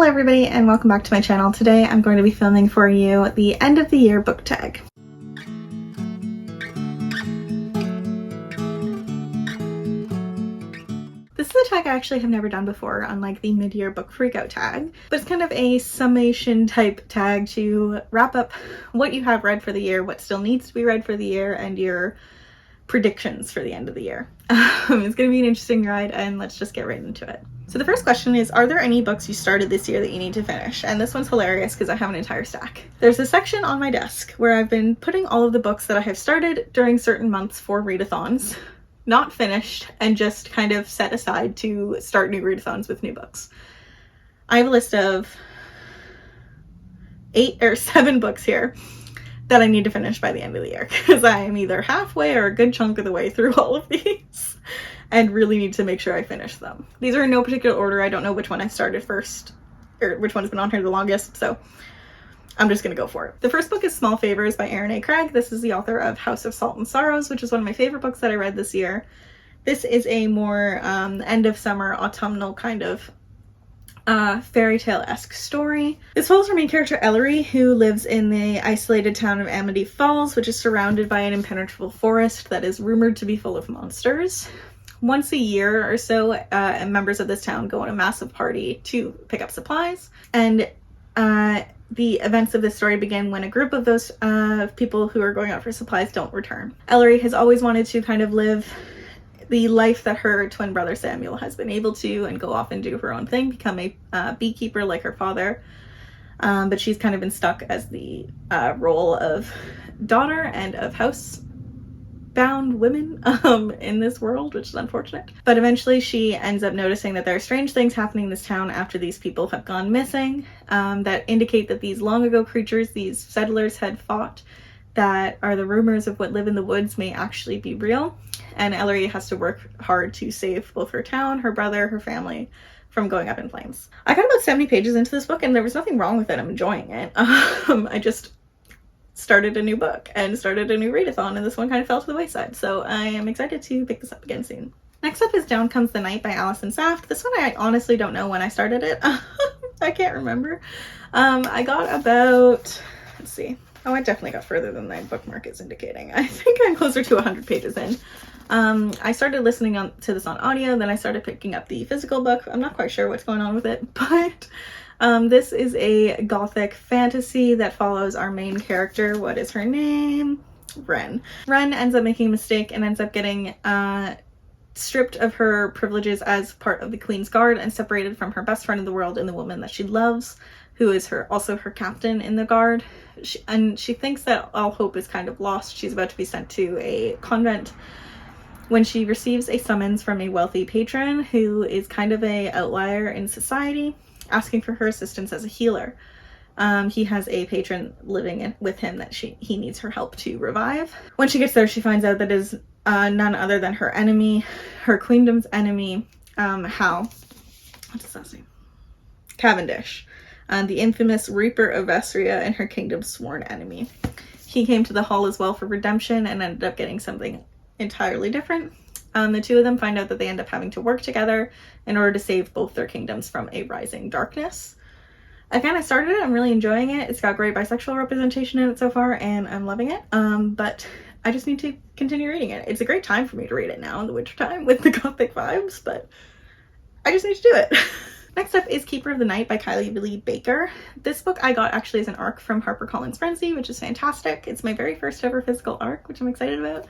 Hello everybody and welcome back to my channel. Today I'm going to be filming for you the end of the year book tag. This is a tag I actually have never done before, unlike the mid-year book freakout tag, but it's kind of a summation type tag to wrap up what you have read for the year, what still needs to be read for the year, and your predictions for the end of the year. It's going to be an interesting ride, and let's just get right into it. So the first question is, are there any books you started this year that you need to finish? And this one's hilarious because I have an entire stack. There's a section on my desk where I've been putting all of the books that I have started during certain months for readathons, not finished, and just kind of set aside to start new readathons with new books. I have a list of 8 or 7 books here that I need to finish by the end of the year because I am either halfway or a good chunk of the way through all of these and really need to make sure I finish them. These are in no particular order. I don't know which one I started first or which one has been on here the longest, so I'm just gonna go for it. The first book is Small Favors by Erin A. Craig. This is the author of House of Salt and Sorrows, which is one of my favorite books that I read this year. This is a more end of summer, autumnal kind of fairy tale-esque story. This follows our main character Ellery, who lives in the isolated town of Amity Falls, which is surrounded by an impenetrable forest that is rumored to be full of monsters. Once a year or so, members of this town go on a massive party to pick up supplies, and the events of this story begin when a group of those people who are going out for supplies don't return. Ellery has always wanted to kind of live the life that her twin brother Samuel has been able to and go off and do her own thing, become a beekeeper like her father. But she's kind of been stuck as the role of daughter and of house-bound women in this world, which is unfortunate. But eventually she ends up noticing that there are strange things happening in this town after these people have gone missing that indicate that these long ago creatures these settlers had fought, that are the rumors of what live in the woods, may actually be real. And Ellery has to work hard to save both her town, her brother, her family from going up in flames. I got about 70 pages into this book and there was nothing wrong with it. I'm enjoying it. I just started a new book and started a new readathon, and this one kind of fell to the wayside. So I am excited to pick this up again soon. Next up is Down Comes the Night by Allison Saft. This one I honestly don't know when I started it. I can't remember. I got about, let's see. Oh, I definitely got further than my bookmark is indicating. I think I'm closer to 100 pages in. I started listening to this on audio, then I started picking up the physical book. I'm not quite sure what's going on with it, but this is a gothic fantasy that follows our main character. What is her name? Wren. Wren ends up making a mistake and ends up getting stripped of her privileges as part of the Queen's Guard and separated from her best friend in the world and the woman that she loves, who is also her captain in the Guard. She thinks that all hope is kind of lost. She's about to be sent to a convent when she receives a summons from a wealthy patron who is kind of a outlier in society, asking for her assistance as a healer. He has a patron living with him that he needs her help to revive. When she gets there, she finds out that it is none other than her enemy, her queendom's enemy, Hal. What does that say? Cavendish. The infamous Reaper of Vestria and her kingdom's sworn enemy. He came to the hall as well for redemption and ended up getting something entirely different. The two of them find out that they end up having to work together in order to save both their kingdoms from a rising darkness. Again, I started it, I'm really enjoying it. It's got great bisexual representation in it so far, and I'm loving it. But I just need to continue reading it. It's a great time for me to read it now in the winter time with the gothic vibes, but I just need to do it. Next up is Keeper of the Night by Kylie Lee Baker. This book I got actually as an ARC from HarperCollins Frenzy, which is fantastic. It's my very first ever physical ARC, which I'm excited about.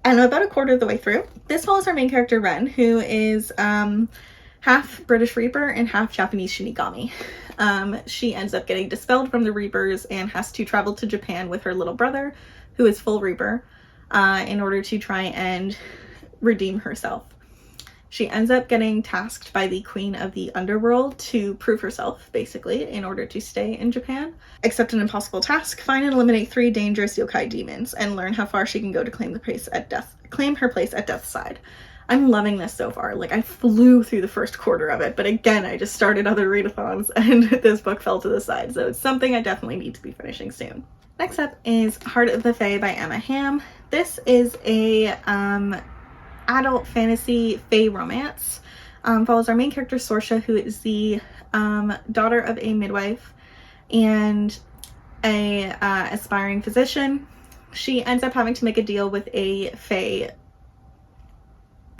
And I'm about a quarter of the way through. This follows our main character Wren, who is half British Reaper and half Japanese Shinigami. She ends up getting dispelled from the Reapers and has to travel to Japan with her little brother, who is full Reaper, in order to try and redeem herself. She ends up getting tasked by the Queen of the Underworld to prove herself, basically, in order to stay in Japan. Accept an impossible task, find and eliminate 3 dangerous yokai demons, and learn how far she can go to claim her place at Death's side. I'm loving this so far. Like, I flew through the first quarter of it, but again, I just started other readathons and this book fell to the side, so it's something I definitely need to be finishing soon. Next up is Heart of the Fae by Emma Hamm. This is a adult fantasy fae romance Follows our main character, Sorsha, who is the daughter of a midwife and a aspiring physician. She ends up having to make a deal with a fae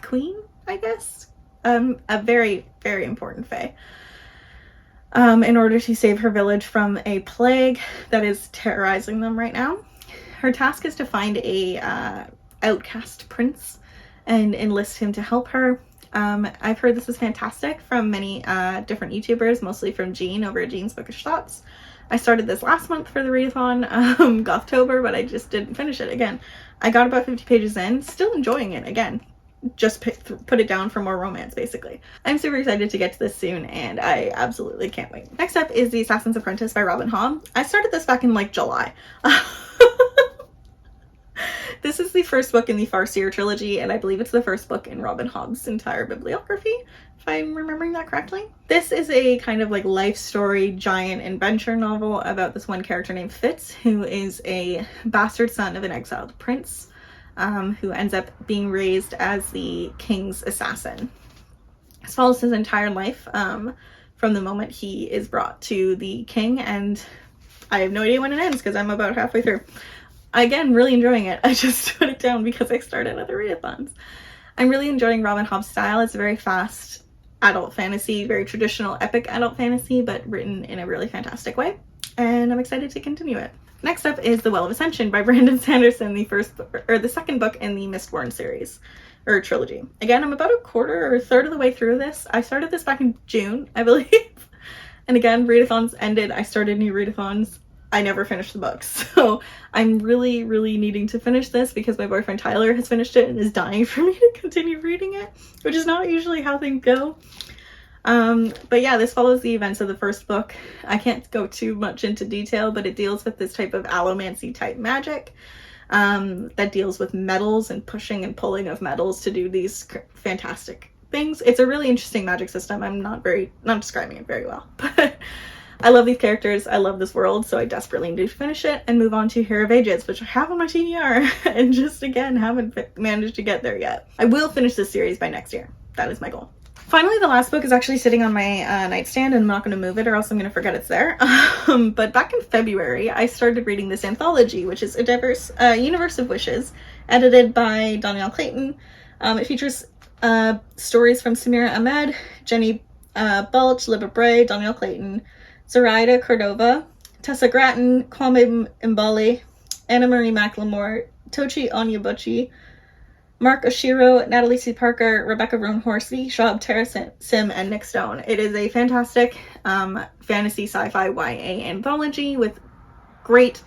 queen, I guess. A very, very important fae. In order to save her village from a plague that is terrorizing them right now. Her task is to find a outcast prince and enlist him to help her. I've heard this is fantastic from many different YouTubers, mostly from Jean over at Jean's Bookish Thoughts. I started this last month for the readathon, Gothtober, but I just didn't finish it again. I got about 50 pages in, still enjoying it again. Just put it down for more romance, basically. I'm super excited to get to this soon, and I absolutely can't wait. Next up is The Assassin's Apprentice by Robin Hobb. I started this back in like July. This is the first book in the Farseer trilogy, and I believe it's the first book in Robin Hobb's entire bibliography, if I'm remembering that correctly. This is a kind of like life story, giant adventure novel about this one character named Fitz, who is a bastard son of an exiled prince, who ends up being raised as the king's assassin. This follows his entire life from the moment he is brought to the king, and I have no idea when it ends because I'm about halfway through. Again, really enjoying it. I just put it down because I started other readathons. I'm really enjoying Robin Hobb's style. It's a very fast adult fantasy, very traditional epic adult fantasy, but written in a really fantastic way. And I'm excited to continue it. Next up is The Well of Ascension by Brandon Sanderson, the second book in the Mistborn series, or trilogy. Again, I'm about a quarter or a third of the way through this. I started this back in June, I believe. And again, readathons ended. I started new readathons. I never finished the book, so I'm really, really needing to finish this because my boyfriend Tyler has finished it and is dying for me to continue reading it, which is not usually how things go. But yeah, this follows the events of the first book. I can't go too much into detail, but it deals with this type of allomancy type magic that deals with metals and pushing and pulling of metals to do these fantastic things. It's a really interesting magic system. I'm not describing it very well, but I love these characters, I love this world, so I desperately need to finish it and move on to Hero of Ages, which I have on my TBR, and just again haven't managed to get there yet. I will finish this series by next year. That is my goal. Finally, the last book is actually sitting on my nightstand, and I'm not going to move it or else I'm going to forget it's there. But back in February, I started reading this anthology, which is a diverse universe of wishes, edited by Danielle Clayton. It features stories from Samira Ahmed, Jenny Balch, Libba Bray, Danielle Clayton, Zoraida Cordova, Tessa Grattan, Kwame Mbali, Anna Marie McLemore, Tochi Onyebuchi, Mark Oshiro, Natalie C. Parker, Rebecca Roan Horsey, Shab Tara Sim, and Nick Stone. It is a fantastic fantasy sci-fi YA anthology with great,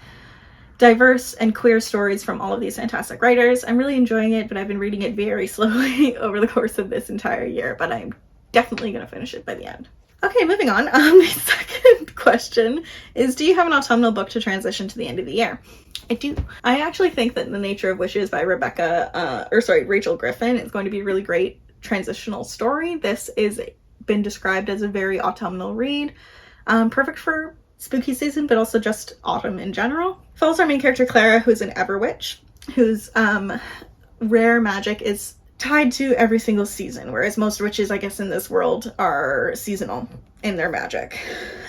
diverse, and queer stories from all of these fantastic writers. I'm really enjoying it, but I've been reading it very slowly over the course of this entire year, but I'm definitely going to finish it by the end. Okay, moving on. The second question is, do you have an autumnal book to transition to the end of the year? I do. I actually think that The Nature of Wishes by Rachel Griffin is going to be a really great transitional story. This is been described as a very autumnal read, perfect for spooky season, but also just autumn in general. Follows our main character Clara, who's an Everwitch, whose rare magic is tied to every single season, whereas most witches, I guess, in this world are seasonal in their magic.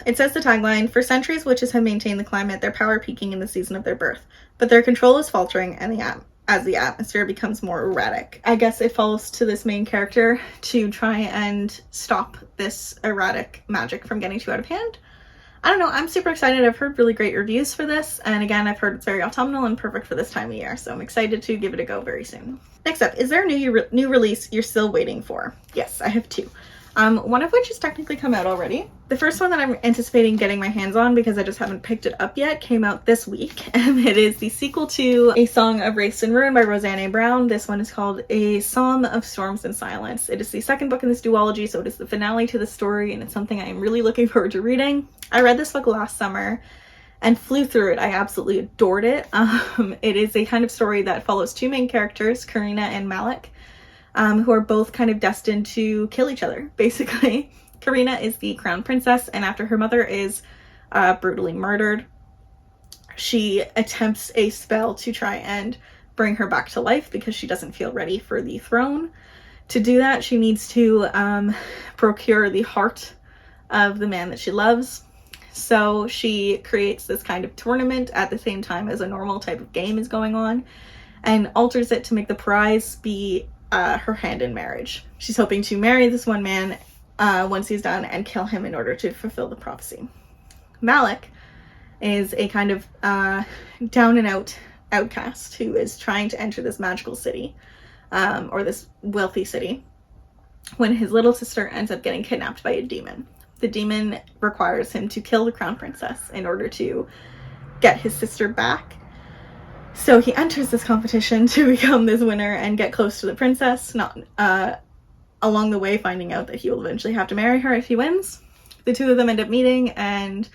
It says the tagline, "For centuries, witches have maintained the climate, their power peaking in the season of their birth, but their control is faltering and as the atmosphere becomes more erratic." I guess it falls to this main character to try and stop this erratic magic from getting too out of hand. I don't know, I'm super excited. I've heard really great reviews for this, and again, I've heard it's very autumnal and perfect for this time of year, so I'm excited to give it a go very soon. Next up, is there a new release you're still waiting for? Yes, I have two. One of which has technically come out already. The first one that I'm anticipating getting my hands on, because I just haven't picked it up yet, came out this week, and it is the sequel to A Song of Wraiths and Ruin by Roseanne A. Brown. This one is called A Psalm of Storms and Silence. It is the second book in this duology, so it is the finale to the story, and it's something I am really looking forward to reading. I read this book last summer and flew through it. I absolutely adored it. It is a kind of story that follows two main characters, Karina and Malik, who are both kind of destined to kill each other, basically. Karina is the crown princess, and after her mother is brutally murdered, she attempts a spell to try and bring her back to life because she doesn't feel ready for the throne. To do that, she needs to procure the heart of the man that she loves. So she creates this kind of tournament at the same time as a normal type of game is going on, and alters it to make the prize be her hand in marriage. She's hoping to marry this one man once he's done and kill him in order to fulfill the prophecy. Malik is a kind of down and out outcast who is trying to enter this magical city, or this wealthy city, when his little sister ends up getting kidnapped by a demon. The demon requires him to kill the crown princess in order to get his sister back. So he enters this competition to become this winner and get close to the princess, not along the way finding out that he will eventually have to marry her if he wins. The two of them end up meeting and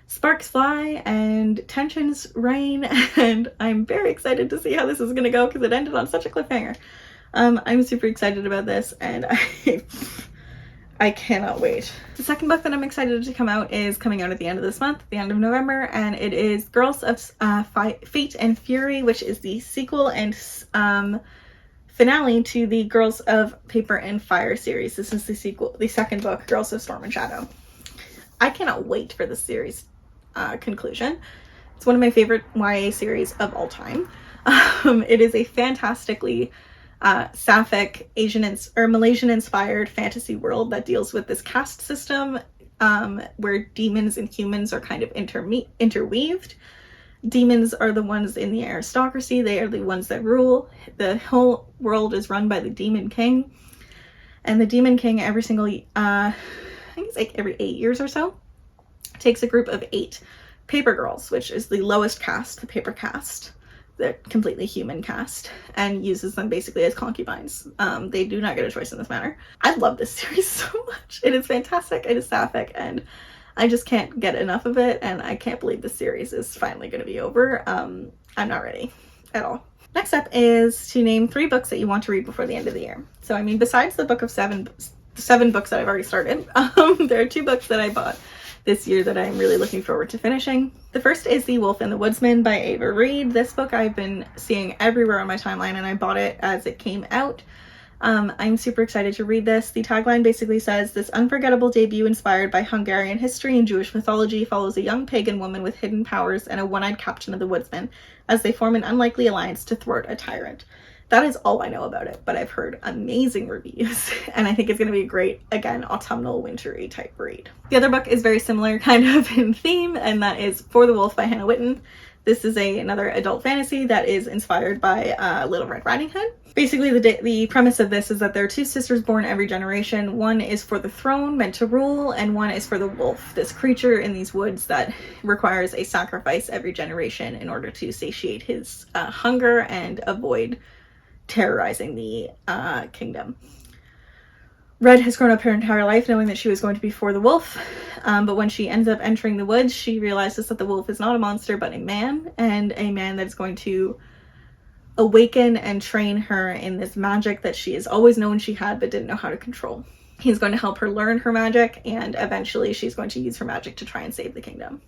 sparks fly and tensions reign, and I'm very excited to see how this is going to go because it ended on such a cliffhanger. I'm super excited about this, and I cannot wait. The second book that I'm excited to come out is coming out at the end of this month, the end of November, and it is Girls of Fate and Fury, which is the sequel and finale to the Girls of Paper and Fire series. This is the second book, Girls of Storm and Shadow. I cannot wait for this series conclusion. It's one of my favorite YA series of all time. It is a fantastically sapphic Malaysian-inspired fantasy world that deals with this caste system where demons and humans are kind of interweaved. Demons are the ones in the aristocracy. They are the ones that rule. The whole world is run by the Demon King. And the Demon King every single, I think it's like every 8 years or so, takes a group of 8 paper girls, which is the lowest caste, the paper caste, the completely human caste, and uses them basically as concubines. They do not get a choice in this matter. I love this series so much. It is fantastic. It is sapphic, and I just can't get enough of it, and I can't believe this series is finally going to be over. I'm not ready at all. Next up is to name 3 books that you want to read before the end of the year. So, I mean, besides the book of 7 books that I've already started, there are 2 books that I bought this year that I'm really looking forward to finishing. The first is The Wolf and the Woodsman by Ava Reid. This book I've been seeing everywhere on my timeline, and I bought it as it came out. I'm super excited to read this. The tagline basically says, "This unforgettable debut inspired by Hungarian history and Jewish mythology follows a young pagan woman with hidden powers and a one-eyed captain of the woodsmen as they form an unlikely alliance to thwart a tyrant." That is all I know about it, but I've heard amazing reviews, and I think it's going to be a great, again, autumnal, wintry type read. The other book is very similar kind of in theme, and that is For the Wolf by Hannah Whitten. This is another adult fantasy that is inspired by Little Red Riding Hood. Basically, the premise of this is that there are 2 sisters born every generation. One is for the throne, meant to rule, and one is for the wolf, this creature in these woods that requires a sacrifice every generation in order to satiate his hunger and avoid terrorizing the kingdom. Red has grown up her entire life knowing that she was going to be for the wolf, but when she ends up entering the woods, she realizes that the wolf is not a monster but a man, and a man that is going to awaken and train her in this magic that she has always known she had but didn't know how to control. He's going to help her learn her magic, and eventually she's going to use her magic to try and save the kingdom.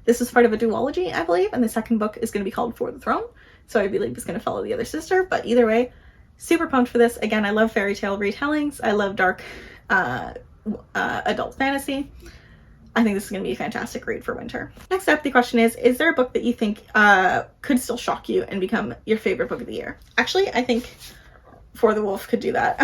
This is part of a duology, I believe, and the second book is going to be called For the Throne, so I believe it's going to follow the other sister, but either way, super pumped for this. Again, I love fairy tale retellings. I love dark adult fantasy. I think this is going to be a fantastic read for winter. Next up, the question is there a book that you think could still shock you and become your favorite book of the year? Actually, I think For the Wolf could do that.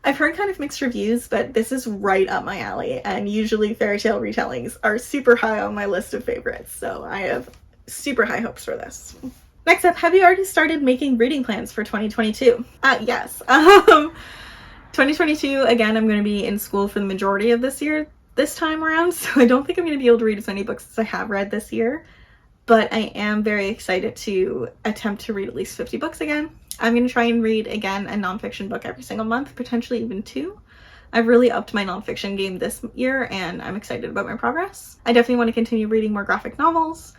I've heard kind of mixed reviews, but this is right up my alley, and usually fairy tale retellings are super high on my list of favorites, so I have super high hopes for this. Next up, have you already started making reading plans for 2022? Yes. 2022, again, I'm going to be in school for the majority of this time around, so I don't think I'm going to be able to read as many books as I have read this year, but I am very excited to attempt to read at least 50 books again. I'm going to try and read, again, a nonfiction book every single month, potentially even 2. I've really upped my nonfiction game this year, and I'm excited about my progress. I definitely want to continue reading more graphic novels.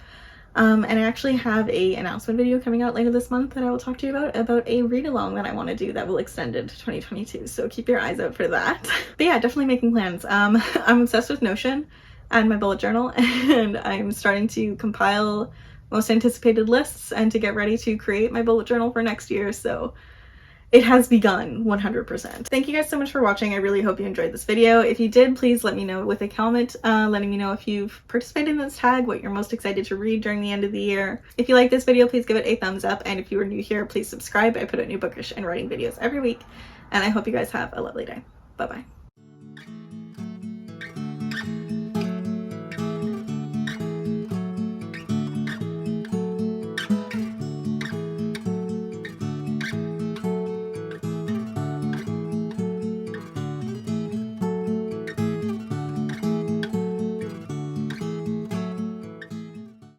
And I actually have an announcement video coming out later this month that I will talk to you about a read-along that I want to do that will extend into 2022, so keep your eyes out for that. But yeah, definitely making plans. I'm obsessed with Notion and my bullet journal, and I'm starting to compile most anticipated lists and to get ready to create my bullet journal for next year, so it has begun 100%. Thank you guys so much for watching. I really hope you enjoyed this video. If you did, please let me know with a comment, letting me know if you've participated in this tag, what you're most excited to read during the end of the year. If you like this video, please give it a thumbs up. And if you are new here, please subscribe. I put out new bookish and writing videos every week. And I hope you guys have a lovely day. Bye-bye.